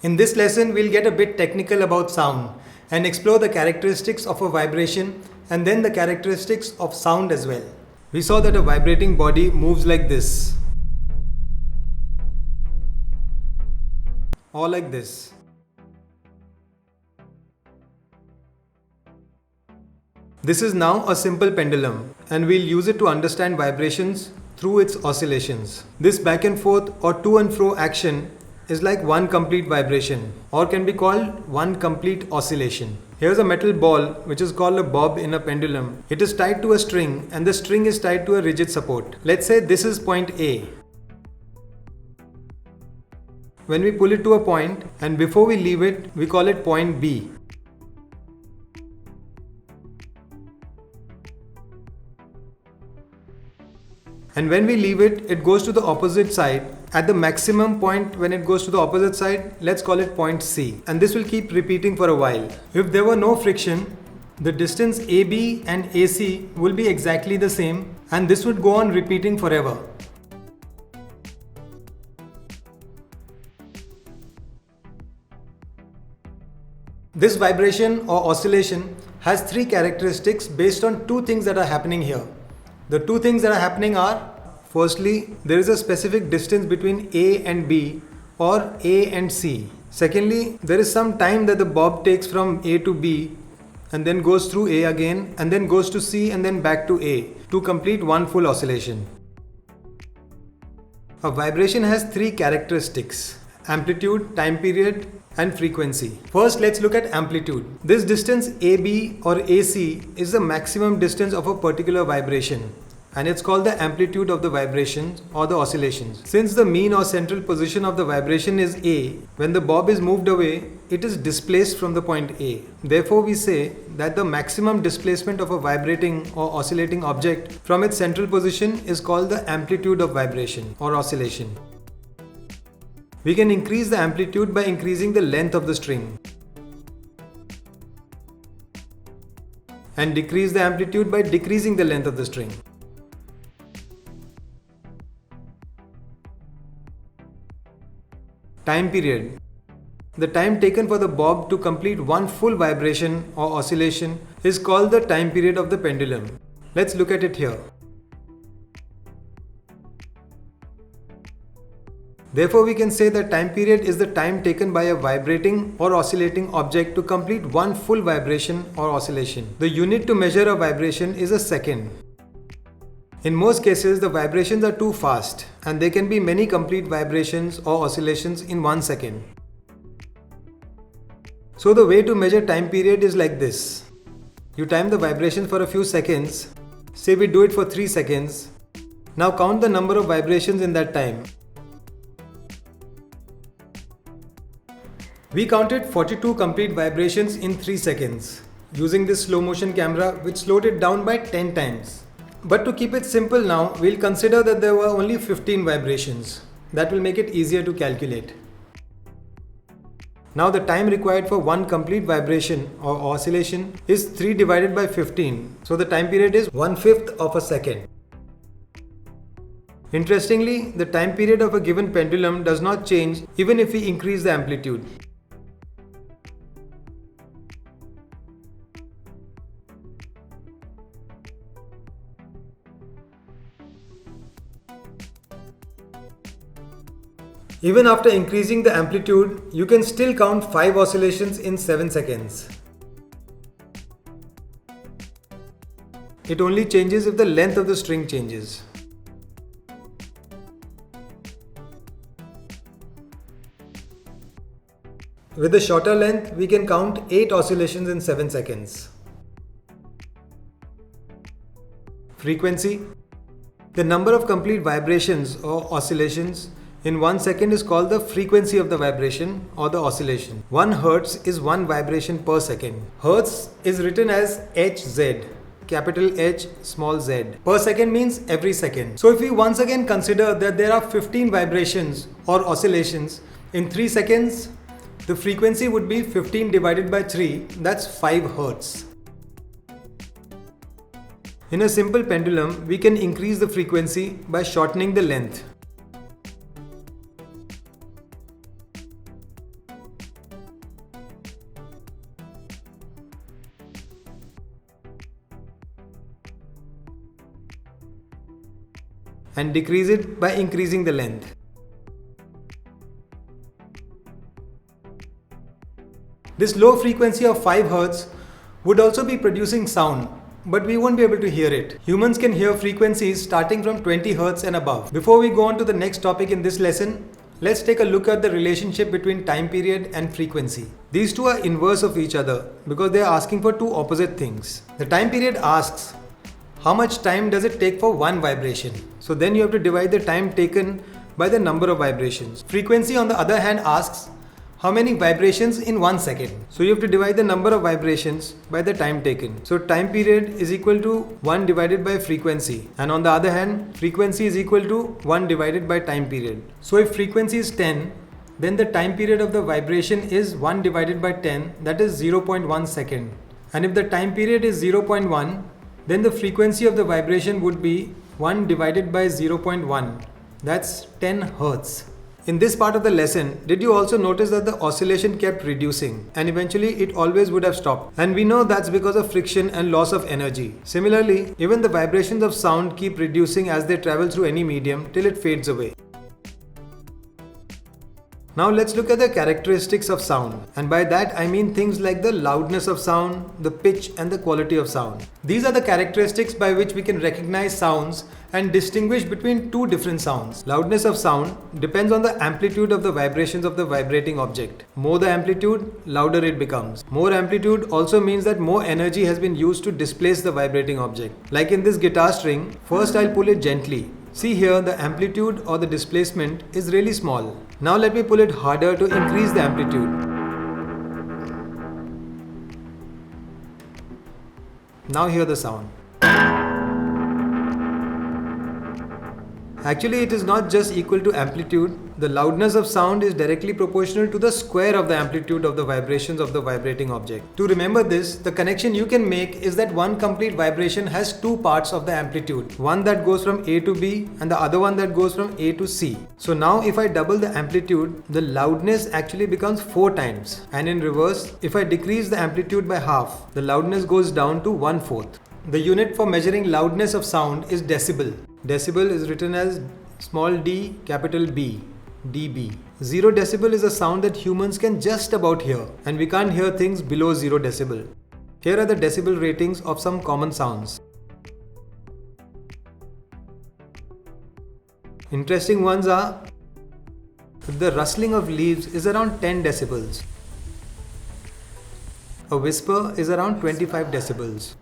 In this lesson, we'll get a bit technical about sound and explore the characteristics of a vibration and then the characteristics of sound as well. We saw that a vibrating body moves like this or like this. This is now a simple pendulum and we'll use it to understand vibrations through its oscillations. This back and forth or to and fro action is like one complete vibration or can be called one complete oscillation. Here's a metal ball which is called a bob in a pendulum. It is tied to a string and the string is tied to a rigid support. Let's say this is point A. When we pull it to a point and before we leave it, we call it point B. And when we leave it, it goes to the opposite side. At the maximum point when it goes to the opposite side, let's call it point C. And this will keep repeating for a while. If there were no friction, the distance AB and AC will be exactly the same and this would go on repeating forever. This vibration or oscillation has three characteristics based on two things that are happening here. The two things that are happening are, firstly, there is a specific distance between A and B or A and C. Secondly, there is some time that the bob takes from A to B and then goes through A again and then goes to C and then back to A to complete one full oscillation. A vibration has three characteristics: amplitude, time period, and frequency. First, let's look at amplitude. This distance AB or AC is the maximum distance of a particular vibration and it's called the amplitude of the vibrations or the oscillations. Since the mean or central position of the vibration is A, when the bob is moved away, it is displaced from the point A. Therefore, we say that the maximum displacement of a vibrating or oscillating object from its central position is called the amplitude of vibration or oscillation. We can increase the amplitude by increasing the length of the string and decrease the amplitude by decreasing the length of the string. Time period. The time taken for the bob to complete one full vibration or oscillation is called the time period of the pendulum. Let's look at it here. Therefore, we can say that time period is the time taken by a vibrating or oscillating object to complete one full vibration or oscillation. The unit to measure a vibration is a second. In most cases, the vibrations are too fast and there can be many complete vibrations or oscillations in 1 second. So the way to measure time period is like this. You time the vibration for a few seconds. Say we do it for 3 seconds. Now count the number of vibrations in that time. We counted 42 complete vibrations in 3 seconds using this slow motion camera which slowed it down by 10 times. But to keep it simple now, we'll consider that there were only 15 vibrations. That will make it easier to calculate. Now the time required for one complete vibration or oscillation is 3 divided by 15. So the time period is 1/5 of a second. Interestingly, the time period of a given pendulum does not change even if we increase the amplitude. Even after increasing the amplitude, you can still count 5 oscillations in 7 seconds. It only changes if the length of the string changes. With the shorter length, we can count 8 oscillations in 7 seconds. Frequency. The number of complete vibrations or oscillations in 1 second is called the frequency of the vibration or the oscillation. 1 Hertz is 1 vibration per second. Hertz is written as Hz, capital H, small z. Per second means every second. So if we once again consider that there are 15 vibrations or oscillations in 3 seconds, the frequency would be 15 divided by 3, that's 5 Hertz. In a simple pendulum, we can increase the frequency by shortening the length. and decrease it by increasing the length. This low frequency of 5 Hz would also be producing sound, but we won't be able to hear it. Humans can hear frequencies starting from 20 Hz and above. Before we go on to the next topic in this lesson, let's take a look at the relationship between time period and frequency. These two are inverse of each other because they are asking for two opposite things. The time period asks, how much time does it take for one vibration? So then you have to divide the time taken by the number of vibrations. Frequency on the other hand asks, how many vibrations in 1 second? So you have to divide the number of vibrations by the time taken. So time period is equal to 1 divided by frequency. And on the other hand, frequency is equal to 1 divided by time period. So if frequency is 10, then the time period of the vibration is 1 divided by 10, that is 0.1 second. And if the time period is 0.1, then the frequency of the vibration would be 1 divided by 0.1. That's 10 Hertz. In this part of the lesson, did you also notice that the oscillation kept reducing and eventually it always would have stopped? And we know that's because of friction and loss of energy. Similarly, even the vibrations of sound keep reducing as they travel through any medium till it fades away. Now let's look at the characteristics of sound, and by that I mean things like the loudness of sound, the pitch and the quality of sound. These are the characteristics by which we can recognize sounds and distinguish between two different sounds. Loudness of sound depends on the amplitude of the vibrations of the vibrating object. More the amplitude, louder it becomes. More amplitude also means that more energy has been used to displace the vibrating object. Like in this guitar string, first I'll pull it gently. See here, the amplitude or the displacement is really small. Now let me pull it harder to increase the amplitude. Now hear the sound. Actually, it is not just equal to amplitude. The loudness of sound is directly proportional to the square of the amplitude of the vibrations of the vibrating object. To remember this, the connection you can make is that one complete vibration has two parts of the amplitude. One that goes from A to B and the other one that goes from A to C. So now if I double the amplitude, the loudness actually becomes 4 times. And in reverse, if I decrease the amplitude by half, the loudness goes down to 1/4. The unit for measuring loudness of sound is decibel. Decibel is written as small d, capital B, dB. 0 decibel is a sound that humans can just about hear, and we can't hear things below 0 decibel. Here are the decibel ratings of some common sounds. Interesting ones are, the rustling of leaves is around 10 decibels. A whisper is around 25 decibels.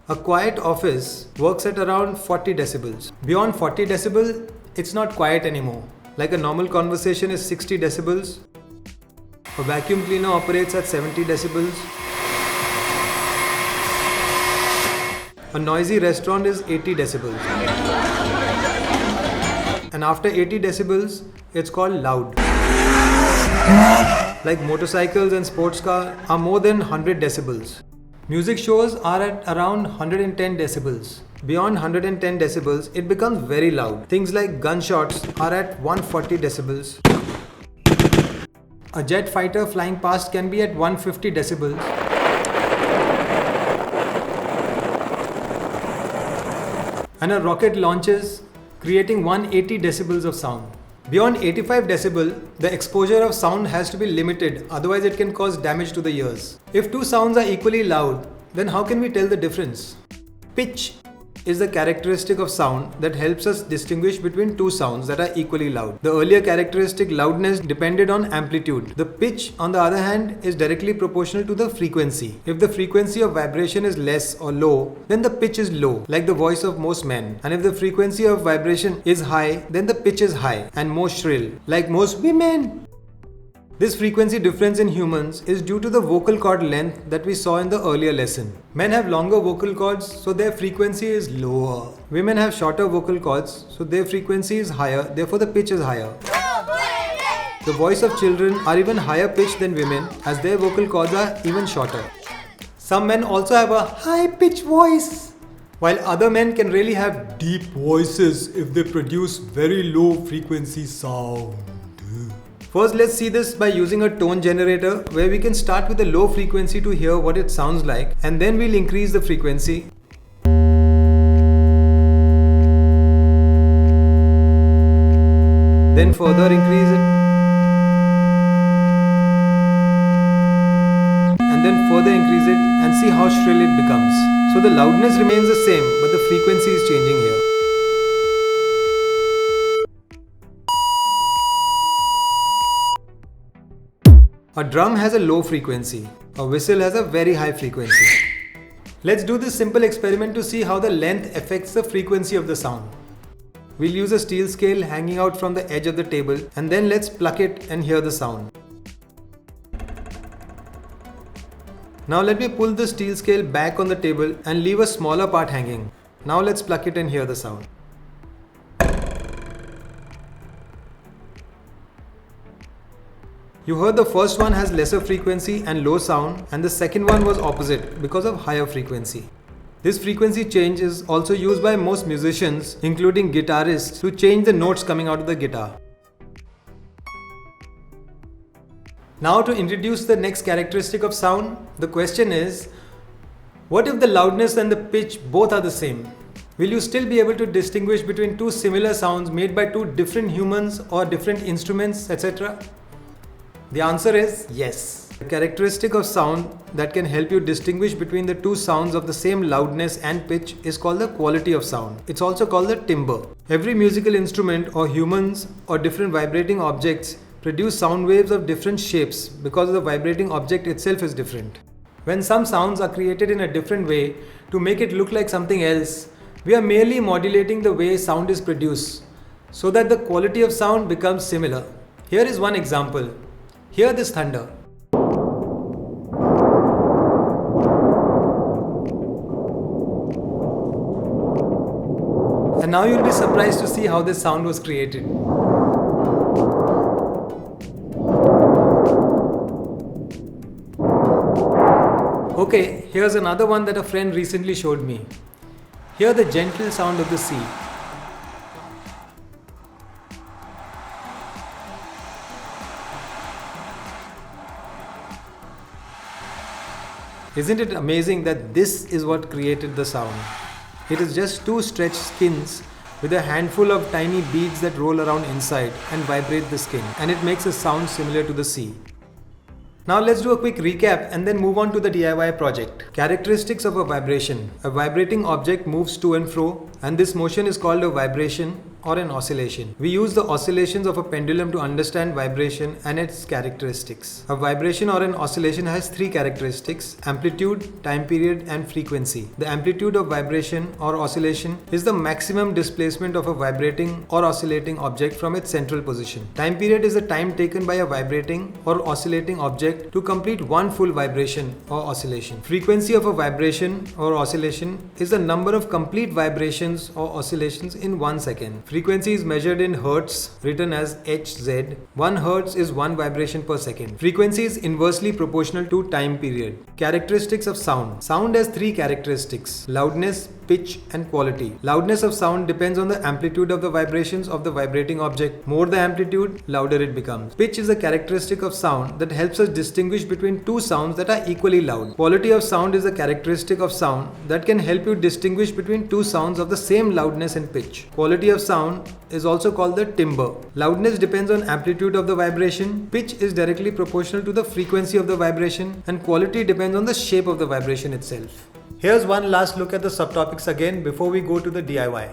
A quiet office works at around 40 decibels. Beyond 40 decibel, it's not quiet anymore. Like a normal conversation is 60 decibels. A vacuum cleaner operates at 70 decibels. A noisy restaurant is 80 decibels. And after 80 decibels, it's called loud. Like motorcycles and sports cars are more than 100 decibels. Music shows are at around 110 decibels. Beyond 110 decibels, it becomes very loud. Things like gunshots are at 140 decibels. A jet fighter flying past can be at 150 decibels. And a rocket launches, creating 180 decibels of sound. Beyond 85 decibel, the exposure of sound has to be limited, otherwise it can cause damage to the ears. If two sounds are equally loud, then how can we tell the difference? Pitch is the characteristic of sound that helps us distinguish between two sounds that are equally loud. The earlier characteristic, loudness, depended on amplitude. The pitch, on the other hand, is directly proportional to the frequency. If the frequency of vibration is less or low, then the pitch is low, like the voice of most men. And if the frequency of vibration is high, then the pitch is high and more shrill, like most women. This frequency difference in humans is due to the vocal cord length that we saw in the earlier lesson. Men have longer vocal cords, so their frequency is lower. Women have shorter vocal cords, so their frequency is higher, therefore the pitch is higher. The voice of children are even higher pitched than women, as their vocal cords are even shorter. Some men also have a high-pitched voice, while other men can really have deep voices if they produce very low frequency sound. First, let's see this by using a tone generator, where we can start with a low frequency to hear what it sounds like, and then we'll increase the frequency. then further increase it, and then further increase it, and see how shrill it becomes. So the loudness remains the same, but the frequency is changing here. A drum has a low frequency. A whistle has a very high frequency. Let's do this simple experiment to see how the length affects the frequency of the sound. We'll use a steel scale hanging out from the edge of the table, and then let's pluck it and hear the sound. Now let me pull the steel scale back on the table and leave a smaller part hanging. Now let's pluck it and hear the sound. You heard the first one has lesser frequency and low sound, and the second one was opposite because of higher frequency. This frequency change is also used by most musicians, including guitarists, to change the notes coming out of the guitar. Now to introduce the next characteristic of sound, the question is, what if the loudness and the pitch both are the same? Will you still be able to distinguish between two similar sounds made by two different humans or different instruments, etc.? The answer is yes. The characteristic of sound that can help you distinguish between the two sounds of the same loudness and pitch is called the quality of sound. It's also called the timbre. Every musical instrument or humans or different vibrating objects produce sound waves of different shapes because the vibrating object itself is different. When some sounds are created in a different way to make it look like something else, we are merely modulating the way sound is produced so that the quality of sound becomes similar. Here is one example. Hear this thunder. And now you'll be surprised to see how this sound was created. Okay, here's another one that a friend recently showed me. Hear the gentle sound of the sea. Isn't it amazing that this is what created the sound? It is just two stretched skins with a handful of tiny beads that roll around inside and vibrate the skin, and it makes a sound similar to the sea. Now let's do a quick recap and then move on to the DIY project. Characteristics of a vibration. A vibrating object moves to and fro, and this motion is called a vibration or an oscillation. We use the oscillations of a pendulum to understand vibration and its characteristics. A vibration or an oscillation has three characteristics: amplitude, time period, and frequency. The amplitude of vibration or oscillation is the maximum displacement of a vibrating or oscillating object from its central position. Time period is the time taken by a vibrating or oscillating object to complete one full vibration or oscillation. Frequency of a vibration or oscillation is the number of complete vibrations or oscillations in 1 second. Frequency is measured in hertz, written as Hz. 1 hertz is 1 vibration per second. Frequency is inversely proportional to time period. Characteristics of sound. Sound has three characteristics: loudness, pitch, and quality. Loudness of sound depends on the amplitude of the vibrations of the vibrating object. More the amplitude, louder it becomes. Pitch is a characteristic of sound that helps us distinguish between two sounds that are equally loud. Quality of sound is a characteristic of sound that can help you distinguish between two sounds of the same loudness and pitch. Quality of sound is also called the timbre. Loudness depends on amplitude of the vibration, pitch is directly proportional to the frequency of the vibration, and quality depends on the shape of the vibration itself. Here's one last look at the subtopics again before we go to the DIY.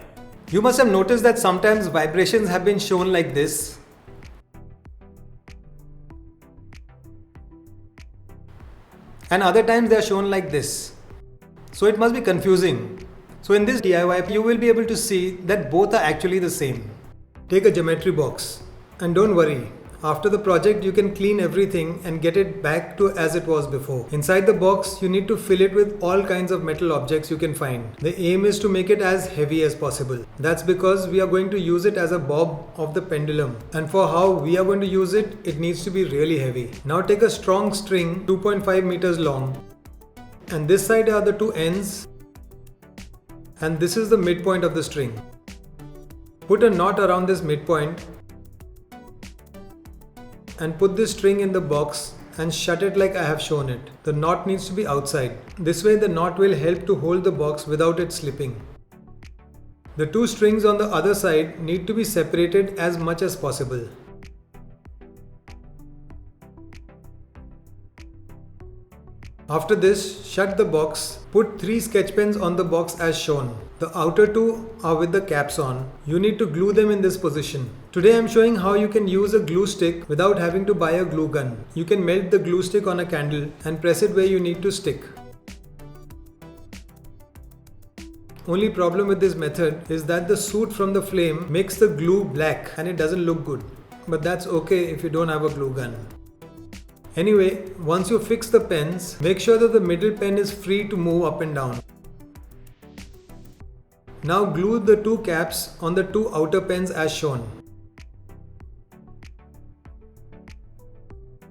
You must have noticed that sometimes vibrations have been shown like this, and other times they are shown like this. So it must be confusing. So in this DIY, you will be able to see that both are actually the same. Take a geometry box, and don't worry, after the project you can clean everything and get it back to as it was before. Inside the box, you need to fill it with all kinds of metal objects you can find. The aim is to make it as heavy as possible. That's because we are going to use it as a bob of the pendulum, and for how we are going to use it, it needs to be really heavy. Now take a strong string 2.5 meters long, and this side are the two ends, and this is the midpoint of the string. Put a knot around this midpoint and put this string in the box and shut it like I have shown it. The knot needs to be outside. This way the knot will help to hold the box without it slipping. The two strings on the other side need to be separated as much as possible. After this, shut the box. Put 3 sketch pens on the box as shown. The outer 2 are with the caps on. You need to glue them in this position. Today I am showing how you can use a glue stick without having to buy a glue gun. You can melt the glue stick on a candle and press it where you need to stick. Only problem with this method is that the soot from the flame makes the glue black and it doesn't look good. But that's okay if you don't have a glue gun. Anyway, once you fix the pens, make sure that the middle pen is free to move up and down. Now glue the 2 caps on the 2 outer pens as shown.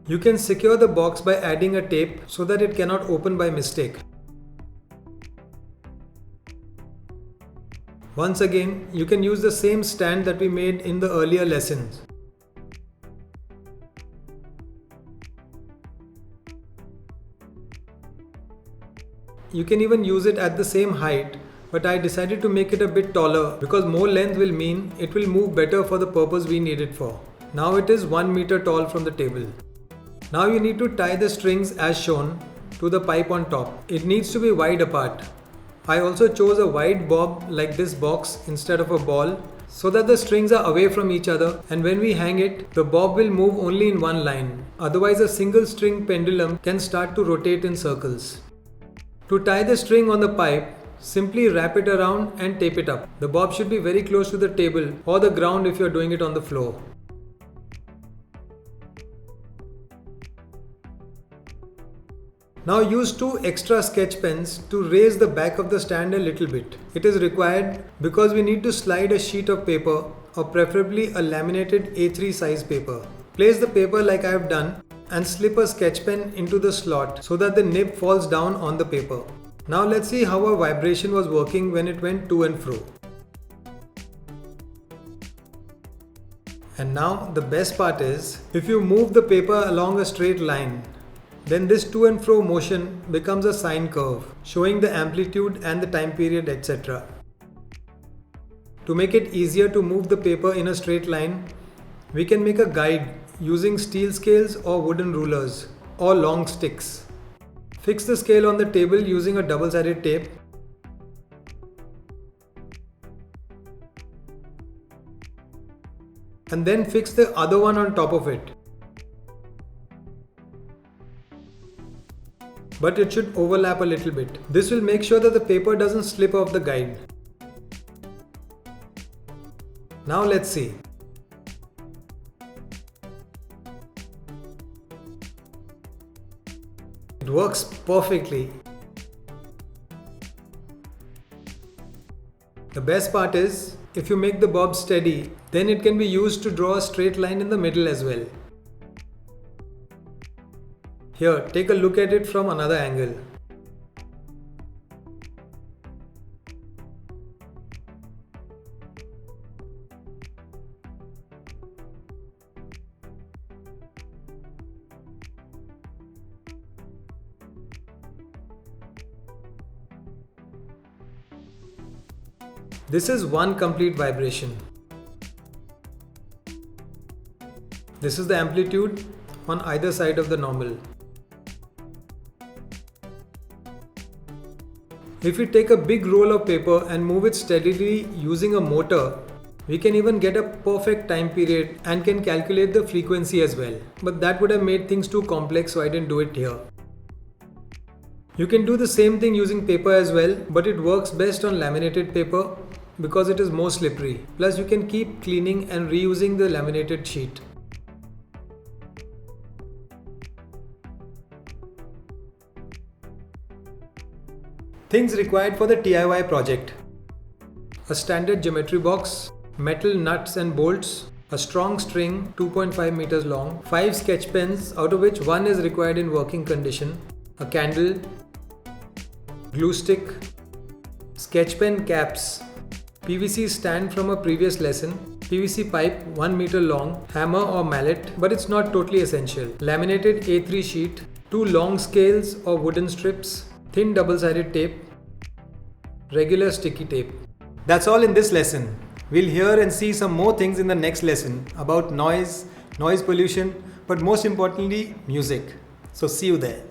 You can secure the box by adding a tape so that it cannot open by mistake. Once again, you can use the same stand that we made in the earlier lessons. You can even use it at the same height, but I decided to make it a bit taller because more length will mean it will move better for the purpose we need it for. Now it is 1 meter tall from the table. Now you need to tie the strings as shown to the pipe on top. It needs to be wide apart. I also chose a wide bob like this box instead of a ball so that the strings are away from each other, and when we hang it, the bob will move only in one line. Otherwise a single string pendulum can start to rotate in circles. To tie the string on the pipe, simply wrap it around and tape it up. The bob should be very close to the table or the ground if you are doing it on the floor. Now use 2 extra sketch pens to raise the back of the stand a little bit. It is required because we need to slide a sheet of paper, or preferably a laminated A3 size paper. Place the paper like I have done and slip a sketch pen into the slot so that the nib falls down on the paper. Now let's see how our vibration was working when it went to and fro. And now the best part is, if you move the paper along a straight line, then this to and fro motion becomes a sine curve, showing the amplitude and the time period, etc. To make it easier to move the paper in a straight line, we can make a guide using steel scales or wooden rulers or long sticks. Fix the scale on the table using a double-sided tape. And then fix the other one on top of it. But it should overlap a little bit. This will make sure that the paper doesn't slip off the guide. Now let's see. It works perfectly. The best part is, if you make the bob steady, then it can be used to draw a straight line in the middle as well. Here, take a look at it from another angle. This is one complete vibration. This is the amplitude on either side of the normal. If we take a big roll of paper and move it steadily using a motor, we can even get a perfect time period and can calculate the frequency as well. But that would have made things too complex, so I didn't do it here. You can do the same thing using paper as well, but it works best on laminated paper because it is more slippery. Plus you can keep cleaning and reusing the laminated sheet. Things required for the DIY project: a standard geometry box, metal nuts and bolts, a strong string 2.5 meters long, 5 sketch pens out of which 1 is required in working condition, a candle, glue stick, sketch pen caps, PVC stand from a previous lesson, PVC pipe 1 meter long, hammer or mallet, but it's not totally essential, laminated A3 sheet, 2 long scales or wooden strips, thin double-sided tape, regular sticky tape. That's all in this lesson. We'll hear and see some more things in the next lesson about noise, noise pollution, but most importantly, music. So see you there.